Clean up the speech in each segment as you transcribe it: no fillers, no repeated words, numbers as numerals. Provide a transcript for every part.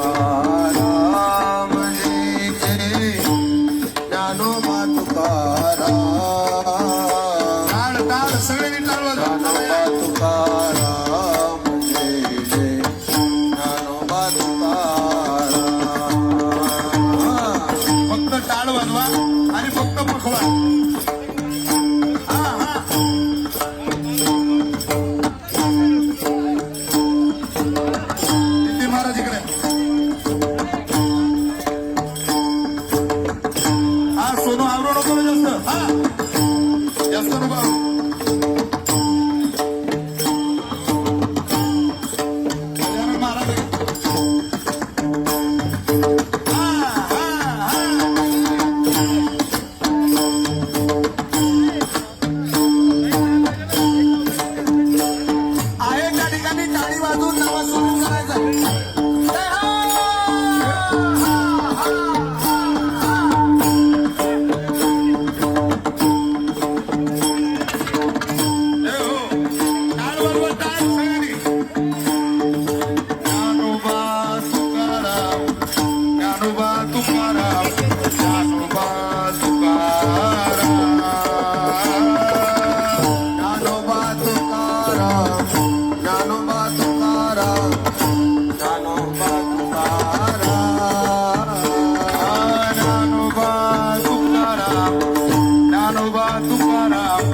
तुकाराम जय जय ज्ञानोबा तुकाराम टाळ टाळ सगळ्यांनी टाळ वाजवा. ज्ञानोबा तुकाराम जय जय ज्ञानोबा तुकाराम फक्त टाळ वाजवा आणि फक्त पखवा. हा हा किती महाराज इकडे. हा सोनू आवरू नको रे जास्त. हा जास्त नको आवरू. गजानन महाराज हा हा हा आहे त्या ठिकाणी टाळी वाजवून नावा सुरू करायचं. जय हो! हा, हा, हा. जय हो! टाळ वाजवा, टाळ सगळ्यांनी. ज्ञानोबा तुकाराम, ज्ञानोबा तुकाराम, ज्ञानोबा तुकाराम. ज्ञानोबा तुकाराम ज्ञानोबा तुकाराम ज्ञानोबा तुकाराम ज्ञानोबा तुकाराम, ज्ञानोबा तुकाराम,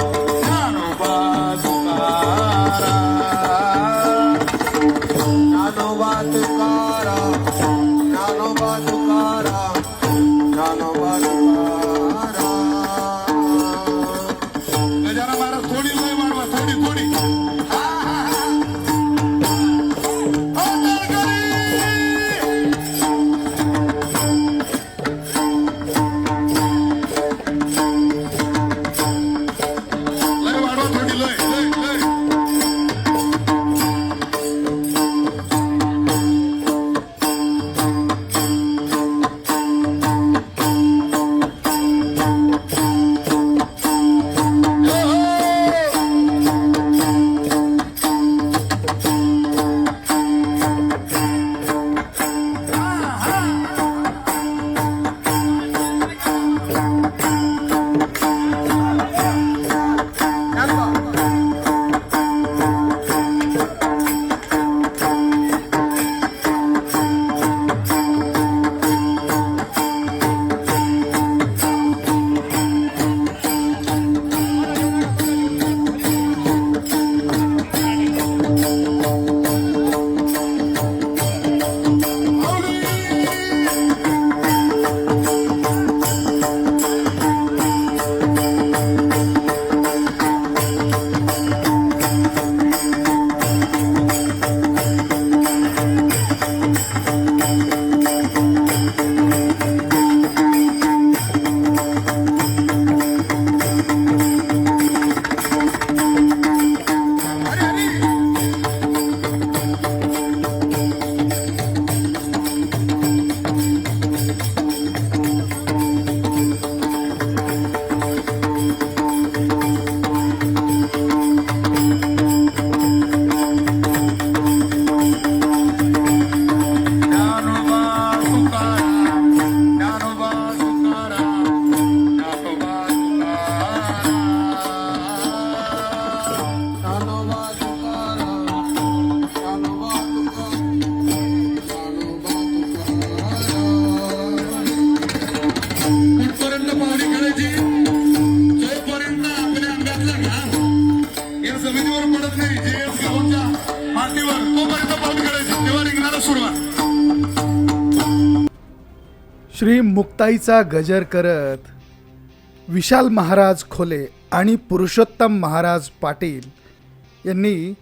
ज्ञानोबा तुकाराम. ज्ञानोबा तुकाराम ज्ञानोबा तुकाराम ज्ञानोबा तुकाराम गजानन महाराज थोडी लय वाढवा, थोडी थोडी. हा, हा, हा. हो, दरगरी. लय वाढवा, थोडी लय लय लय. हो, हो. ज्ञानोबा तुकाराम, ज्ञानोबा तुकाराम, ज्ञानोबा तुकाराम. ज्ञानोबा तुकाराम ज्ञानोबा तुकाराम ज्ञानोबा तुकाराम कुठपर्यंत पाहुणी करायची जोपर्यंत आपल्या अंगातला घाम या जमिनीवर पडत नाही, जे गावच्या मातीवर, तोपर्यंत पाहुणी करायची. तेव्हा रिंगणाला सुरुवात. श्री मुक्ताईचा गजर करत विशाल महाराज खोले आणि पुरुषोत्तम महाराज पाटील यांनी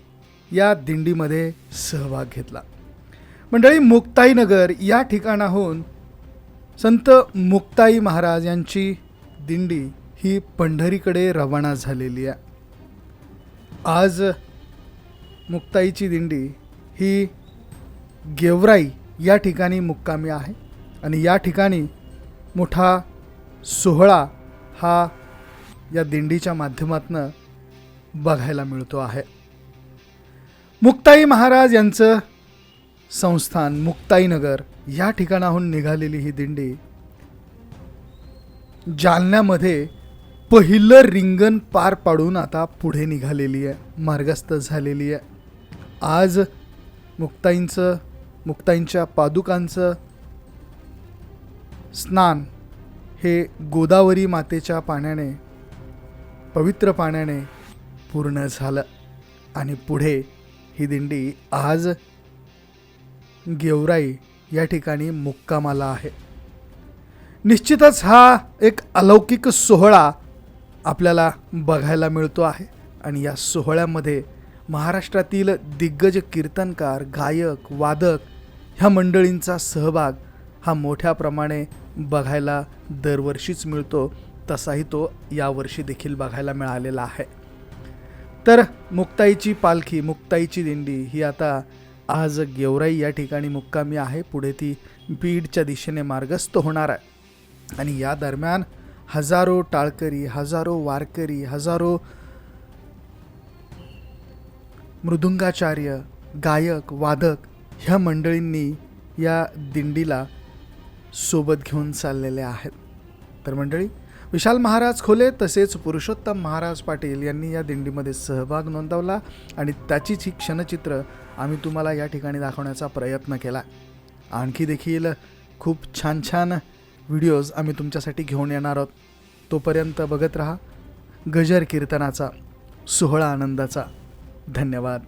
या दिंडीमध्ये सहभाग घेतला. मंडळी, मुक्ताईनगर या ठिकाणाहून संत मुक्ताई महाराज यांची दिंडी ही पंढरीकडे रवाना झालेली आहे. आज मुक्ताईची दिंडी ही गेवराई या ठिकाणी मुक्कामी आहे आणि या ठिकाणी मोठा सोहळा हा या दिंडीच्या माध्यमातून बघायला मिळतो आहे. मुक्ताई महाराज यांचं संस्थान मुक्ताईनगर या ठिकाणाहून निघालेली ही दिंडी जालन्यामध्ये पहिलं रिंगण पार पाडून आता पुढे निघालेली आहे, मार्गस्थ झालेली आहे. आज मुक्ताईंच्या पादुकांचं स्नान हे गोदावरी मातेच्या पाण्याने, पवित्र पाण्याने पूर्ण झालं आणि पुढे ही दिंडी आज गेवराई या ठिकाणी मुक्कामाला आहे. निश्चितच हा एक अलौकिक सोहळा आपल्याला बघायला मिळतो आहे आणि या सोहळ्यामध्ये महाराष्ट्रातील दिग्गज कीर्तनकार, गायक, वादक ह्या मंडळींचा सहभाग हा मोठ्या प्रमाणे बघायला दरवर्षीच मिळतो. तसाही तो यावर्षी देखील बघायला मिळालेला आहे. तर मुक्ताईची पालखी, मुक्ताईची दिंडी ही आता आज गेवराई या ठिकाणी मुक्कामी आहे. पुढे ती बीडच्या दिशेने मार्गस्थ होणार आहे आणि या दरम्यान हजारो टाळकरी, हजारो वारकरी, हजारो मृदुंगाचार्य, गायक, वादक ह्या मंडळींनी या दिंडीला सोबत घेऊन चाललेले आहेत. तर मंडळी, विशाल महाराज खोले तसेच पुरुषोत्तम महाराज पाटील यांनी या दिंडीमध्ये सहभाग नोंदवला आणि त्याचीच ही क्षणचित्र आम्ही तुम्हाला या ठिकाणी दाखवण्याचा प्रयत्न केला. आणखी देखील खूप छान छान व्हिडिओज आम्ही तुमच्यासाठी घेऊन येणार आहोत. तोपर्यंत बघत रहा गजर कीर्तनाचा सोहळा आनंदाचा. धन्यवाद.